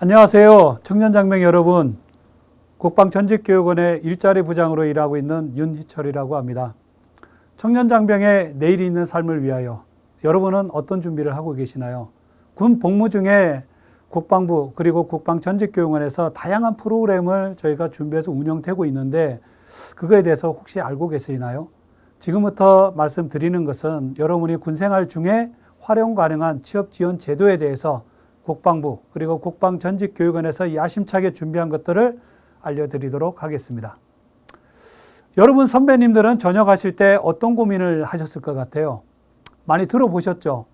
안녕하세요. 청년장병 여러분. 국방전직교육원의 일자리 부장으로 일하고 있는 윤희철이라고 합니다. 청년장병의 내일이 있는 삶을 위하여 여러분은 어떤 준비를 하고 계시나요? 군 복무 중에 국방부 그리고 국방전직교육원에서 다양한 프로그램을 저희가 준비해서 운영되고 있는데 그거에 대해서 혹시 알고 계시나요? 지금부터 말씀드리는 것은 여러분이 군생활 중에 활용 가능한 취업지원 제도에 대해서 국방부 그리고 국방전직교육원에서 야심차게 준비한 것들을 알려드리도록 하겠습니다. 여러분 선배님들은 전역하실 때 어떤 고민을 하셨을 것 같아요? 많이 들어보셨죠?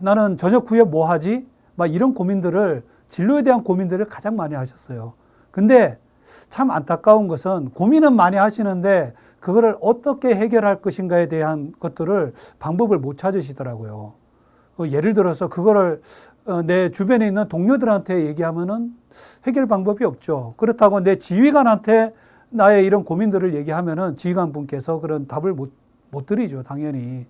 나는 전역 후에 뭐 하지? 막 이런 고민들을, 진로에 대한 고민들을 가장 많이 하셨어요. 근데 참 안타까운 것은 고민은 많이 하시는데 그거를 어떻게 해결할 것인가에 대한 것들을 방법을 못 찾으시더라고요. 예를 들어서 그거를 내 주변에 있는 동료들한테 얘기하면은 해결 방법이 없죠. 그렇다고 내 지휘관한테 나의 이런 고민들을 얘기하면은 지휘관 분께서 그런 답을 못 드리죠, 당연히.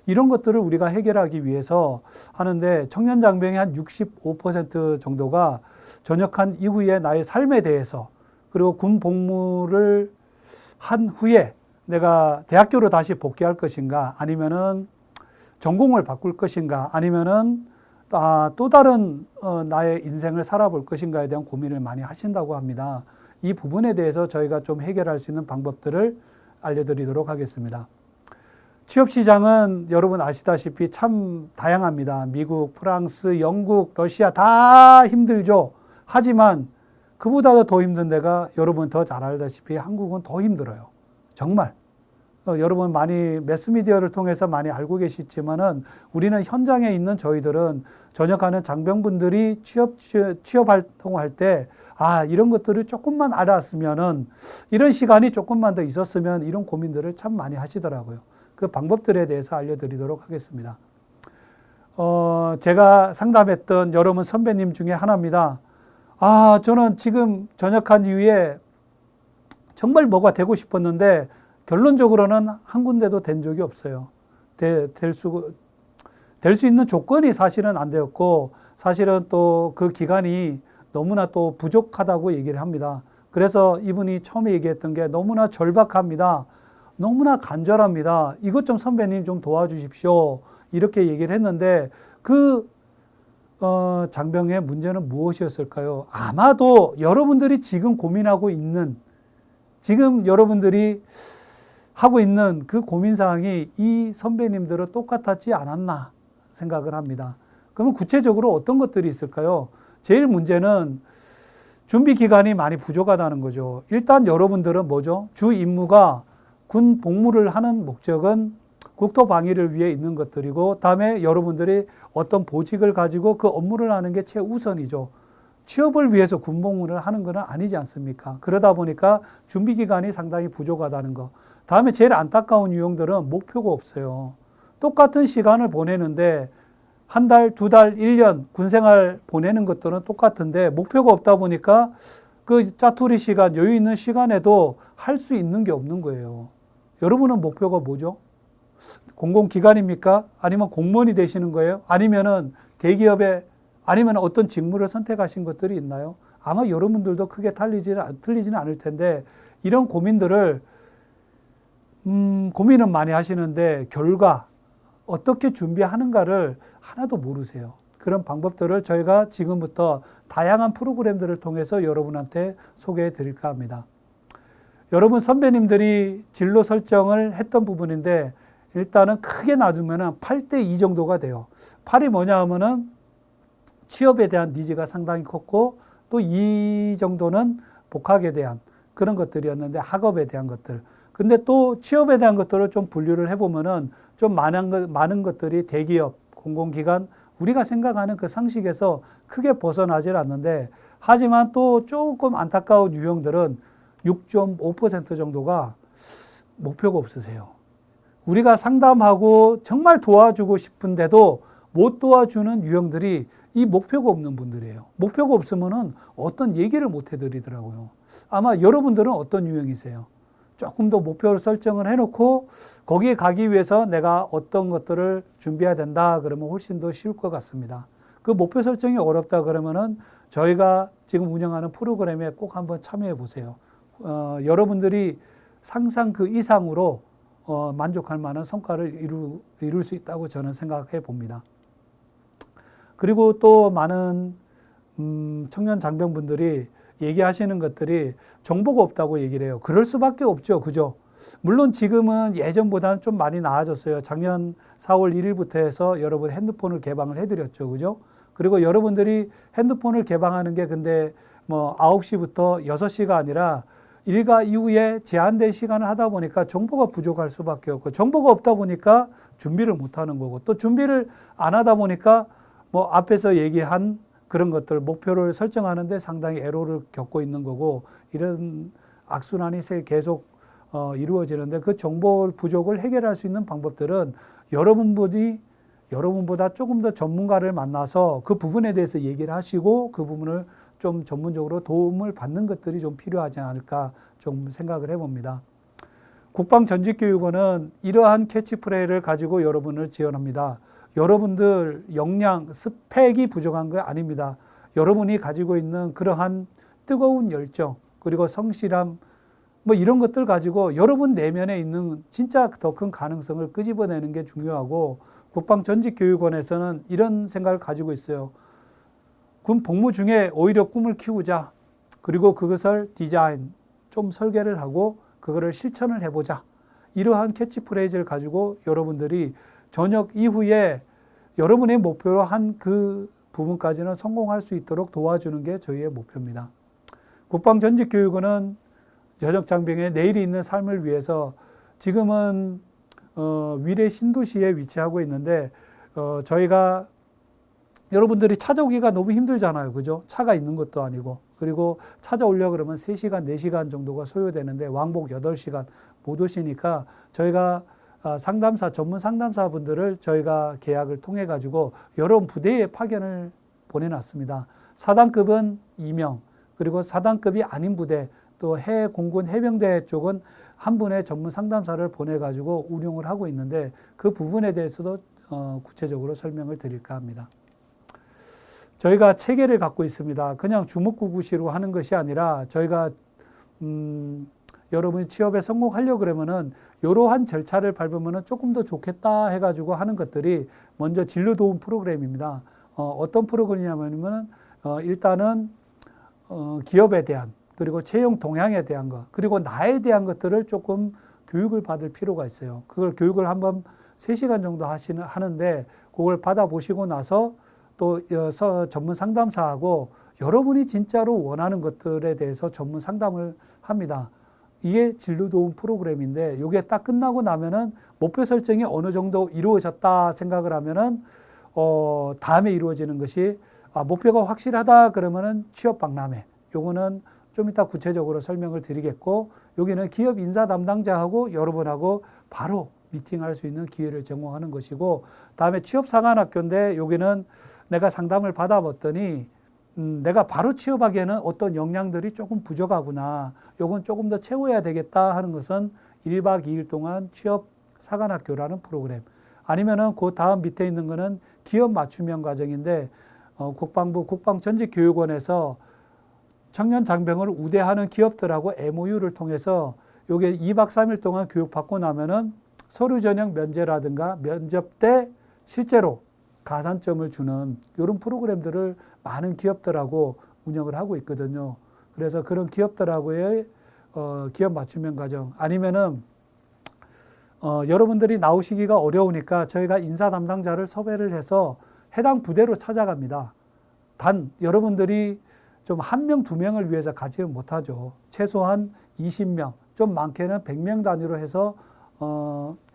이런 것들을 우리가 해결하기 위해서 하는데 청년장병의 한 65% 정도가 전역한 이후에 나의 삶에 대해서 그리고 군 복무를 한 후에 내가 대학교로 다시 복귀할 것인가 아니면은 전공을 바꿀 것인가 아니면은 또 다른 나의 인생을 살아볼 것인가에 대한 고민을 많이 하신다고 합니다. 이 부분에 대해서 저희가 좀 해결할 수 있는 방법들을 알려드리도록 하겠습니다. 취업시장은 여러분 아시다시피 참 다양합니다. 미국, 프랑스, 영국, 러시아 다 힘들죠. 하지만 그보다도 더 힘든 데가 여러분 더 잘 알다시피 한국은 더 힘들어요. 정말. 여러분 많이 매스미디어를 통해서 많이 알고 계시지만은 우리는 현장에 있는 저희들은 전역하는 장병분들이 취업 활동할 때 이런 것들을 조금만 알았으면은 이런 시간이 조금만 더 있었으면 이런 고민들을 참 많이 하시더라고요. 그 방법들에 대해서 알려드리도록 하겠습니다. 제가 상담했던 여러분 선배님 중에 하나입니다. 저는 지금 전역한 이후에 정말 뭐가 되고 싶었는데 결론적으로는 한 군데도 된 적이 없어요. 될 수 있는 조건이 사실은 안 되었고 사실은 또 그 기간이 너무나 또 부족하다고 얘기를 합니다. 그래서 이분이 처음에 얘기했던 게 너무나 절박합니다. 너무나 간절합니다. 이것 좀 선배님 좀 도와주십시오. 이렇게 얘기를 했는데 장병의 문제는 무엇이었을까요? 아마도 여러분들이 지금 고민하고 있는 지금 여러분들이 하고 있는 그 고민사항이 이 선배님들은 똑같았지 않았나 생각을 합니다. 그러면 구체적으로 어떤 것들이 있을까요? 제일 문제는 준비 기간이 많이 부족하다는 거죠. 일단 여러분들은 뭐죠? 주 임무가 군 복무를 하는 목적은 국토 방위를 위해 있는 것들이고 다음에 여러분들이 어떤 보직을 가지고 그 업무를 하는 게 최우선이죠. 취업을 위해서 군 복무를 하는 건 아니지 않습니까? 그러다 보니까 준비 기간이 상당히 부족하다는 거. 다음에 제일 안타까운 유형들은 목표가 없어요. 똑같은 시간을 보내는데 한 달, 두 달, 1년 군생활 보내는 것들은 똑같은데 목표가 없다 보니까 그 짜투리 시간, 여유 있는 시간에도 할 수 있는 게 없는 거예요. 여러분은 목표가 뭐죠? 공공기관입니까? 아니면 공무원이 되시는 거예요? 아니면은 대기업에 아니면 어떤 직무를 선택하신 것들이 있나요? 아마 여러분들도 크게 틀리지는 않을 텐데 이런 고민들을 고민은 많이 하시는데 결과 어떻게 준비하는가를 하나도 모르세요. 그런 방법들을 저희가 지금부터 다양한 프로그램들을 통해서 여러분한테 소개해 드릴까 합니다. 여러분 선배님들이 진로 설정을 했던 부분인데 일단은 크게 놔두면 8대2 정도가 돼요. 8이 뭐냐 하면은 취업에 대한 니즈가 상당히 컸고 또 2 정도는 복학에 대한 그런 것들이었는데 학업에 대한 것들. 근데 또 취업에 대한 것들을 좀 분류를 해보면은 좀 많은 것들이 대기업, 공공기관, 우리가 생각하는 그 상식에서 크게 벗어나질 않는데 하지만 또 조금 안타까운 유형들은 6.5% 정도가 목표가 없으세요. 우리가 상담하고 정말 도와주고 싶은데도 못 도와주는 유형들이 이 목표가 없는 분들이에요. 목표가 없으면은 어떤 얘기를 못 해드리더라고요. 아마 여러분들은 어떤 유형이세요? 조금 더 목표를 설정을 해놓고 거기에 가기 위해서 내가 어떤 것들을 준비해야 된다 그러면 훨씬 더 쉬울 것 같습니다. 그 목표 설정이 어렵다 그러면은 저희가 지금 운영하는 프로그램에 꼭 한번 참여해 보세요. 여러분들이 상상 그 이상으로 만족할 만한 성과를 이룰 수 있다고 저는 생각해 봅니다. 그리고 또 많은 청년 장병분들이 얘기하시는 것들이 정보가 없다고 얘기를 해요. 그럴 수밖에 없죠. 그죠? 물론 지금은 예전보다는 좀 많이 나아졌어요. 작년 4월 1일부터 해서 여러분 핸드폰을 개방을 해드렸죠. 그죠? 그리고 여러분들이 핸드폰을 개방하는 게 근데 뭐 9시부터 6시가 아니라 일과 이후에 제한된 시간을 하다 보니까 정보가 부족할 수밖에 없고, 정보가 없다 보니까 준비를 못 하는 거고, 또 준비를 안 하다 보니까 뭐 앞에서 얘기한 그런 것들, 목표를 설정하는데 상당히 애로를 겪고 있는 거고, 이런 악순환이 계속 이루어지는데, 그 정보 부족을 해결할 수 있는 방법들은 여러분보다 조금 더 전문가를 만나서 그 부분에 대해서 얘기를 하시고 그 부분을 좀 전문적으로 도움을 받는 것들이 좀 필요하지 않을까 좀 생각을 해봅니다. 국방전직교육원은 이러한 캐치프레이를 가지고 여러분을 지원합니다. 여러분들 역량, 스펙이 부족한 거 아닙니다. 여러분이 가지고 있는 그러한 뜨거운 열정, 그리고 성실함, 뭐 이런 것들 가지고 여러분 내면에 있는 진짜 더 큰 가능성을 끄집어내는 게 중요하고, 국방전직교육원에서는 이런 생각을 가지고 있어요. 군 복무 중에 오히려 꿈을 키우자. 그리고 그것을 디자인, 좀 설계를 하고 그거를 실천을 해보자. 이러한 캐치프레이즈를 가지고 여러분들이 저녁 이후에 여러분의 목표로 한 그 부분까지는 성공할 수 있도록 도와주는 게 저희의 목표입니다. 국방전직교육원은 저녁 장병의 내일이 있는 삶을 위해서 지금은 위례 신도시에 위치하고 있는데, 저희가 여러분들이 찾아오기가 너무 힘들잖아요. 그죠? 차가 있는 것도 아니고. 그리고 찾아오려고 그러면 3시간, 4시간 정도가 소요되는데 왕복 8시간 못 오시니까 저희가 상담사, 전문 상담사 분들을 저희가 계약을 통해 가지고 여러 부대에 파견을 보내놨습니다. 4단급은 2명, 그리고 4단급이 아닌 부대, 또 해외 공군 해병대 쪽은 한 분의 전문 상담사를 보내 가지고 운용을 하고 있는데, 그 부분에 대해서도 구체적으로 설명을 드릴까 합니다. 저희가 체계를 갖고 있습니다. 그냥 주먹구구시로 하는 것이 아니라 저희가 여러분이 취업에 성공하려고 그러면은 이러한 절차를 밟으면은 조금 더 좋겠다 해가지고 하는 것들이 먼저 진로 도움 프로그램입니다. 어떤 프로그램이냐면은 일단은 기업에 대한, 그리고 채용 동향에 대한 것, 그리고 나에 대한 것들을 조금 교육을 받을 필요가 있어요. 그걸 교육을 한번 3시간 정도 하는데 그걸 받아보시고 나서 또 전문 상담사하고 여러분이 진짜로 원하는 것들에 대해서 전문 상담을 합니다. 이게 진로도움 프로그램인데, 이게 딱 끝나고 나면은 목표 설정이 어느 정도 이루어졌다 생각을 하면은 다음에 이루어지는 것이, 목표가 확실하다 그러면은 취업 박람회. 요거는 좀 이따 구체적으로 설명을 드리겠고, 여기는 기업 인사 담당자하고 여러분하고 바로 미팅할 수 있는 기회를 제공하는 것이고, 다음에 취업사관학교인데 여기는 내가 상담을 받아봤더니 내가 바로 취업하기에는 어떤 역량들이 조금 부족하구나, 요건 조금 더 채워야 되겠다 하는 것은 1박 2일 동안 취업사관학교라는 프로그램, 아니면은 그 다음 밑에 있는 거는 기업 맞춤형 과정인데, 국방부 국방전직교육원에서 청년 장병을 우대하는 기업들하고 MOU를 통해서 요게 2박 3일 동안 교육받고 나면은 서류 전형 면제라든가 면접 때 실제로 가산점을 주는 이런 프로그램들을 많은 기업들하고 운영을 하고 있거든요. 그래서 그런 기업들하고의 기업 맞춤형 과정, 아니면은 여러분들이 나오시기가 어려우니까 저희가 인사 담당자를 섭외를 해서 해당 부대로 찾아갑니다. 단 여러분들이 좀 1명, 2명을 위해서 가지 못하죠. 최소한 20명, 좀 많게는 100명 단위로 해서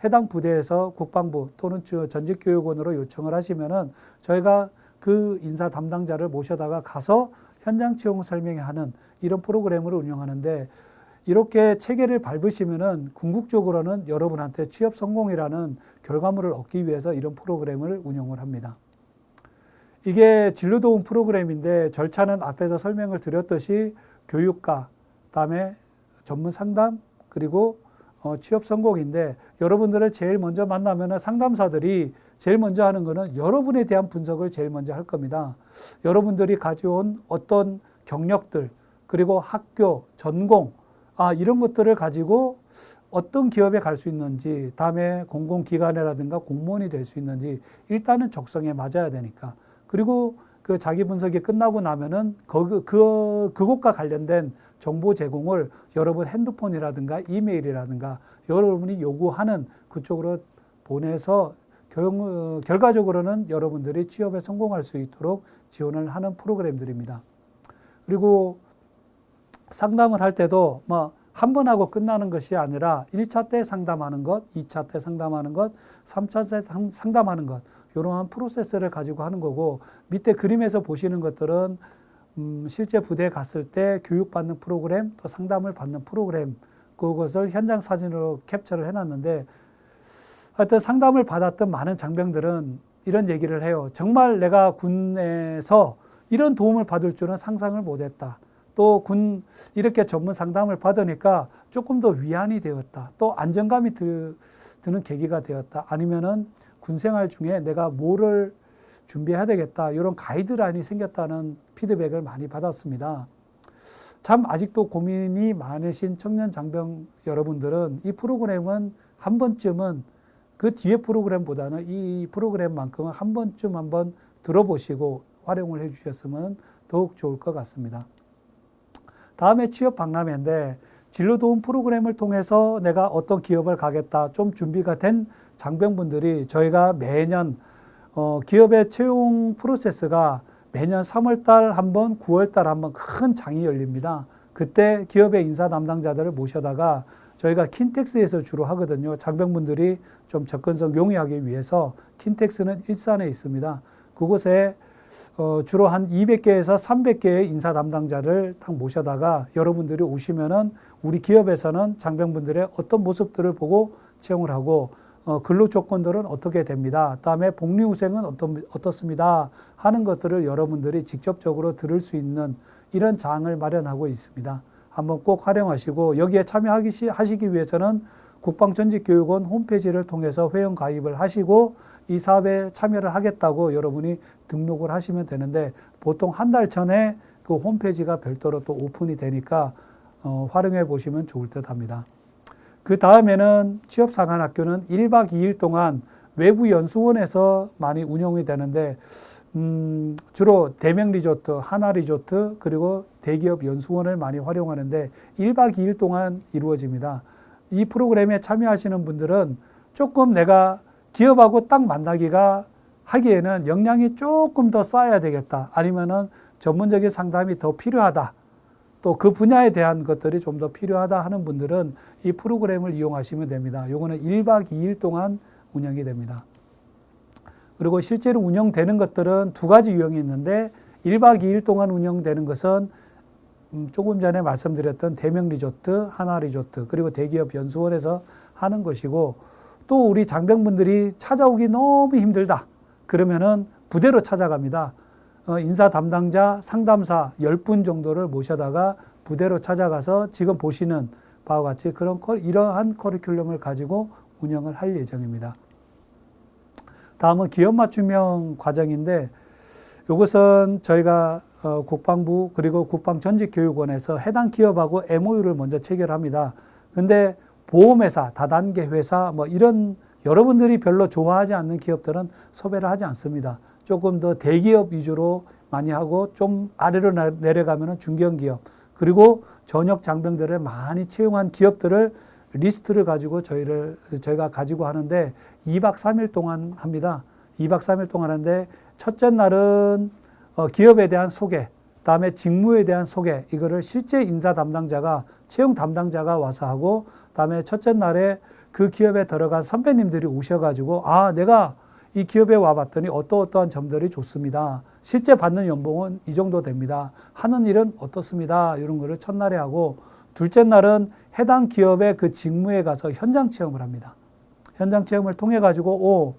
해당 부대에서 국방부 또는 전직교육원으로 요청을 하시면은 저희가 그 인사 담당자를 모셔다가 가서 현장 채용 설명하는 이런 프로그램을 운영하는데, 이렇게 체계를 밟으시면은 궁극적으로는 여러분한테 취업 성공이라는 결과물을 얻기 위해서 이런 프로그램을 운영을 합니다. 이게 진로도움 프로그램인데, 절차는 앞에서 설명을 드렸듯이 교육과, 다음에 전문 상담, 그리고 취업 성공인데 여러분들을 제일 먼저 만나면 상담사들이 제일 먼저 하는 거는 여러분에 대한 분석을 제일 먼저 할 겁니다. 여러분들이 가져온 어떤 경력들, 그리고 학교, 전공, 이런 것들을 가지고 어떤 기업에 갈 수 있는지, 다음에 공공기관이라든가 공무원이 될 수 있는지 일단은 적성에 맞아야 되니까. 그리고 그 자기 분석이 끝나고 나면은 그것과 관련된 정보 제공을 여러분 핸드폰이라든가 이메일이라든가 여러분이 요구하는 그쪽으로 보내서 결과적으로는 여러분들이 취업에 성공할 수 있도록 지원을 하는 프로그램들입니다. 그리고 상담을 할 때도 한 번 하고 끝나는 것이 아니라 1차 때 상담하는 것, 2차 때 상담하는 것, 3차 때 상담하는 것, 이러한 프로세스를 가지고 하는 거고, 밑에 그림에서 보시는 것들은 실제 부대에 갔을 때 교육받는 프로그램, 또 상담을 받는 프로그램, 그것을 현장 사진으로 캡처를 해놨는데, 하여튼 상담을 받았던 많은 장병들은 이런 얘기를 해요. 정말 내가 군에서 이런 도움을 받을 줄은 상상을 못했다. 또 이렇게 전문 상담을 받으니까 조금 더 위안이 되었다. 또 안정감이 드는 계기가 되었다. 아니면은 군 생활 중에 내가 뭐를 준비해야 되겠다. 이런 가이드라인이 생겼다는 피드백을 많이 받았습니다. 참 아직도 고민이 많으신 청년 장병 여러분들은 이 프로그램은 한 번쯤은 그 뒤에 프로그램보다는 이 프로그램만큼은 한 번쯤 한번 들어보시고 활용을 해 주셨으면 더욱 좋을 것 같습니다. 다음에 취업 박람회인데 진로 도움 프로그램을 통해서 내가 어떤 기업을 가겠다, 좀 준비가 된 장병분들이 저희가 매년 기업의 채용 프로세스가 매년 3월달 한 번, 9월달 한 번 큰 장이 열립니다. 그때 기업의 인사 담당자들을 모셔다가 저희가 킨텍스에서 주로 하거든요. 장병분들이 좀 접근성 용이하기 위해서 킨텍스는 일산에 있습니다. 그곳에 주로 한 200개에서 300개의 인사 담당자를 딱 모셔다가 여러분들이 오시면은 우리 기업에서는 장병분들의 어떤 모습들을 보고 채용을 하고 근로 조건들은 어떻게 됩니다. 다음에 복리후생은 어떻습니다 하는 것들을 여러분들이 직접적으로 들을 수 있는 이런 장을 마련하고 있습니다. 한번 꼭 활용하시고, 여기에 참여하시기 위해서는 국방전직교육원 홈페이지를 통해서 회원 가입을 하시고 이 사업에 참여를 하겠다고 여러분이 등록을 하시면 되는데, 보통 한 달 전에 그 홈페이지가 별도로 또 오픈이 되니까 활용해 보시면 좋을 듯 합니다. 그 다음에는 취업상한학교는 1박 2일 동안 외부 연수원에서 많이 운영이 되는데, 주로 대명리조트, 하나리조트, 그리고 대기업 연수원을 많이 활용하는데 1박 2일 동안 이루어집니다. 이 프로그램에 참여하시는 분들은 조금 내가 기업하고 딱 만나기가 하기에는 역량이 조금 더 쌓아야 되겠다. 아니면은 전문적인 상담이 더 필요하다. 또 그 분야에 대한 것들이 좀 더 필요하다 하는 분들은 이 프로그램을 이용하시면 됩니다. 요거는 1박 2일 동안 운영이 됩니다. 그리고 실제로 운영되는 것들은 두 가지 유형이 있는데 1박 2일 동안 운영되는 것은 조금 전에 말씀드렸던 대명리조트, 하나리조트, 그리고 대기업 연수원에서 하는 것이고, 또 우리 장병분들이 찾아오기 너무 힘들다. 그러면은 부대로 찾아갑니다. 인사 담당자, 상담사 10분 정도를 모셔다가 부대로 찾아가서 지금 보시는 바와 같이 이러한 커리큘럼을 가지고 운영을 할 예정입니다. 다음은 기업 맞춤형 과정인데, 이것은 저희가 국방부 그리고 국방전직교육원에서 해당 기업하고 MOU를 먼저 체결합니다. 근데 보험회사, 다단계 회사 이런 여러분들이 별로 좋아하지 않는 기업들은 섭외를 하지 않습니다. 조금 더 대기업 위주로 많이 하고, 좀 아래로 내려가면 중견기업, 그리고 전역 장병들을 많이 채용한 기업들을 리스트를 가지고 저희가 가지고 하는데 2박 3일 동안 합니다. 2박 3일 동안 하는데 첫째 날은 기업에 대한 소개, 다음에 직무에 대한 소개, 이거를 실제 인사 담당자가, 채용 담당자가 와서 하고, 다음에 첫째 날에 그 기업에 들어간 선배님들이 오셔가지고 내가 이 기업에 와봤더니 어떠한 점들이 좋습니다. 실제 받는 연봉은 이 정도 됩니다. 하는 일은 어떻습니다. 이런 거를 첫날에 하고, 둘째 날은 해당 기업의 그 직무에 가서 현장 체험을 합니다. 현장 체험을 통해 가지고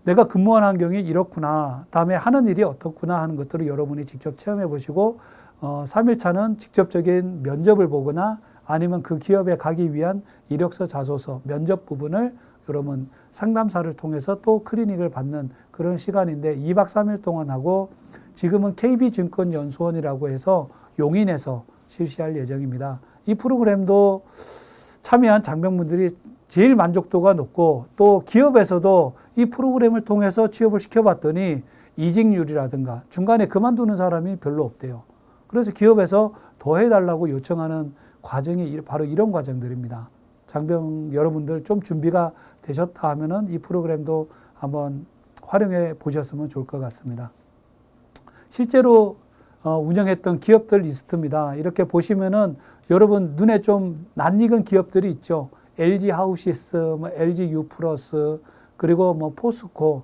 내가 근무한 환경이 이렇구나, 다음에 하는 일이 어떻구나 하는 것들을 여러분이 직접 체험해 보시고, 3일차는 직접적인 면접을 보거나 아니면 그 기업에 가기 위한 이력서, 자소서, 면접 부분을 여러분 상담사를 통해서 또 클리닉을 받는 그런 시간인데 2박 3일 동안 하고 지금은 KB증권연수원이라고 해서 용인에서 실시할 예정입니다. 이 프로그램도 참여한 장병분들이 제일 만족도가 높고 또 기업에서도 이 프로그램을 통해서 취업을 시켜봤더니 이직률이라든가 중간에 그만두는 사람이 별로 없대요. 그래서 기업에서 더 해달라고 요청하는 과정이 바로 이런 과정들입니다. 장병 여러분들 좀 준비가 되셨다 하면은 이 프로그램도 한번 활용해 보셨으면 좋을 것 같습니다. 실제로 운영했던 기업들 리스트입니다. 이렇게 보시면은 여러분 눈에 좀 낯익은 기업들이 있죠. LG 하우시스, LG 유플러스, 그리고 포스코.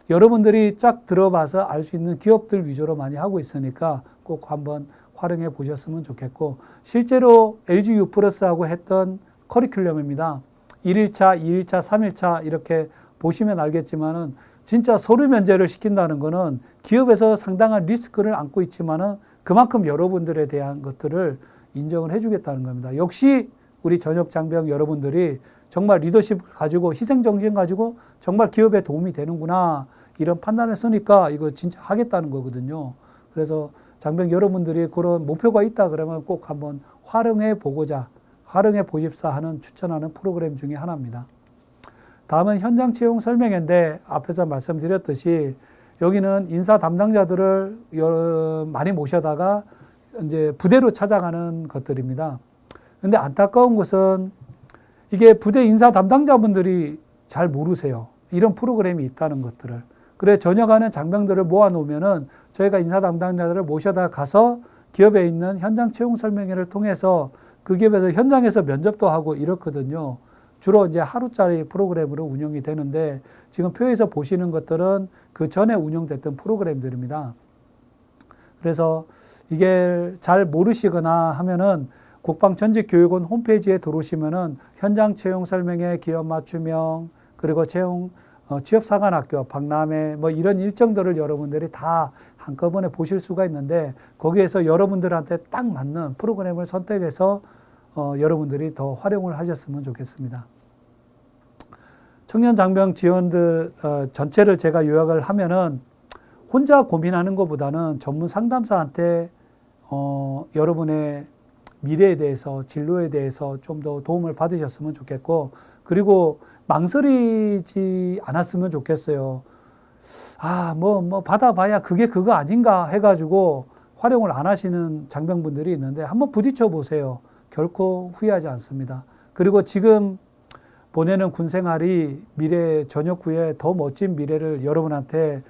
여러분들이 쫙 들어봐서 알 수 있는 기업들 위주로 많이 하고 있으니까 꼭 한번 활용해 보셨으면 좋겠고, 실제로 LG 유플러스하고 했던 커리큘럼입니다. 1일차, 2일차, 3일차 이렇게 보시면 알겠지만은 진짜 서류 면제를 시킨다는 거는 기업에서 상당한 리스크를 안고 있지만은 그만큼 여러분들에 대한 것들을 인정을 해주겠다는 겁니다. 역시 우리 전역 장병 여러분들이 정말 리더십을 가지고 희생정신 가지고 정말 기업에 도움이 되는구나 이런 판단을 쓰니까 이거 진짜 하겠다는 거거든요. 그래서 장병 여러분들이 그런 목표가 있다 그러면 꼭 한번 활용해 보고자 활용해 보십사 하는 추천하는 프로그램 중에 하나입니다. 다음은 현장 채용 설명회인데 앞에서 말씀드렸듯이 여기는 인사 담당자들을 많이 모셔다가 이제 부대로 찾아가는 것들입니다. 근데 안타까운 것은 이게 부대 인사 담당자분들이 잘 모르세요. 이런 프로그램이 있다는 것들을. 그래 전역하는 장병들을 모아놓으면은 저희가 인사 담당자들을 모셔다 가서 기업에 있는 현장 채용 설명회를 통해서 그 기업에서 현장에서 면접도 하고 이렇거든요. 주로 이제 하루짜리 프로그램으로 운영이 되는데 지금 표에서 보시는 것들은 그 전에 운영됐던 프로그램들입니다. 그래서 이게 잘 모르시거나 하면은 국방전직교육원 홈페이지에 들어오시면은 현장 채용 설명회, 기업 맞춤형, 그리고 취업사관학교, 박람회 이런 일정들을 여러분들이 다 한꺼번에 보실 수가 있는데 거기에서 여러분들한테 딱 맞는 프로그램을 선택해서 여러분들이 더 활용을 하셨으면 좋겠습니다. 청년장병 지원들 전체를 제가 요약을 하면은 혼자 고민하는 것보다는 전문 상담사한테 여러분의 미래에 대해서 진로에 대해서 좀 더 도움을 받으셨으면 좋겠고 그리고 망설이지 않았으면 좋겠어요. 받아봐야 그게 그거 아닌가 해가지고 활용을 안 하시는 장병분들이 있는데 한번 부딪혀 보세요. 결코 후회하지 않습니다. 그리고 지금 보내는 군 생활이 미래 전역 후에 더 멋진 미래를 여러분한테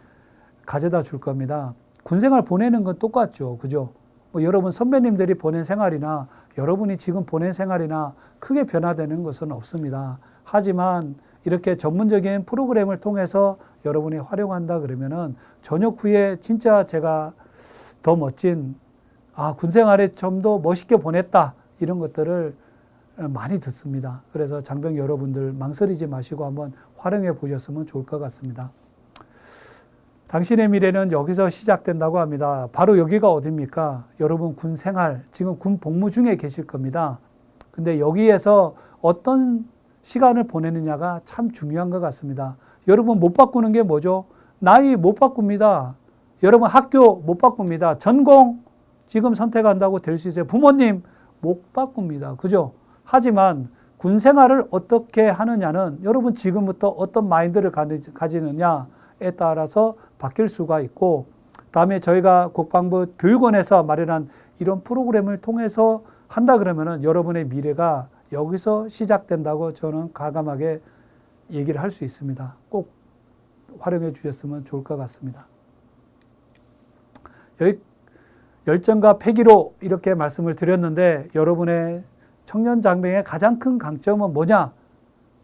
가져다 줄 겁니다. 군 생활 보내는 건 똑같죠. 그죠? 여러분 선배님들이 보낸 생활이나 여러분이 지금 보낸 생활이나 크게 변화되는 것은 없습니다. 하지만 이렇게 전문적인 프로그램을 통해서 여러분이 활용한다 그러면은 전역 후에 진짜 제가 더 멋진 군 생활에 좀 더 멋있게 보냈다 이런 것들을 많이 듣습니다. 그래서 장병 여러분들 망설이지 마시고 한번 활용해 보셨으면 좋을 것 같습니다. 당신의 미래는 여기서 시작된다고 합니다. 바로 여기가 어디입니까? 여러분 군 생활, 지금 군 복무 중에 계실 겁니다. 근데 여기에서 어떤 시간을 보내느냐가 참 중요한 것 같습니다. 여러분 못 바꾸는 게 뭐죠? 나이 못 바꿉니다. 여러분 학교 못 바꿉니다. 전공 지금 선택한다고 될 수 있어요. 부모님 못 바꿉니다. 그죠? 하지만 군 생활을 어떻게 하느냐는 여러분 지금부터 어떤 마인드를 가지느냐에 따라서 바뀔 수가 있고 다음에 저희가 국방부 교육원에서 마련한 이런 프로그램을 통해서 한다 그러면은 여러분의 미래가 여기서 시작된다고 저는 과감하게 얘기를 할 수 있습니다. 꼭 활용해 주셨으면 좋을 것 같습니다. 열정과 패기로 이렇게 말씀을 드렸는데 여러분의 청년 장병의 가장 큰 강점은 뭐냐?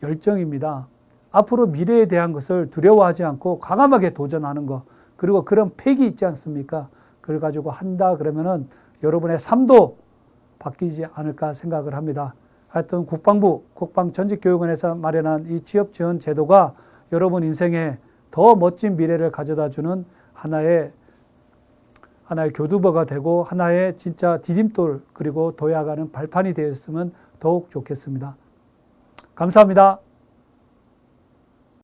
열정입니다. 앞으로 미래에 대한 것을 두려워하지 않고 과감하게 도전하는 것. 그리고 그런 패기 있지 않습니까? 그걸 가지고 한다 그러면은 여러분의 삶도 바뀌지 않을까 생각을 합니다. 하여튼 국방부, 국방전직교육원에서 마련한 이 취업지원 제도가 여러분 인생에 더 멋진 미래를 가져다 주는 하나의 하나의 교두보가 되고 하나의 진짜 디딤돌 그리고 도약하는 발판이 되었으면 더욱 좋겠습니다. 감사합니다.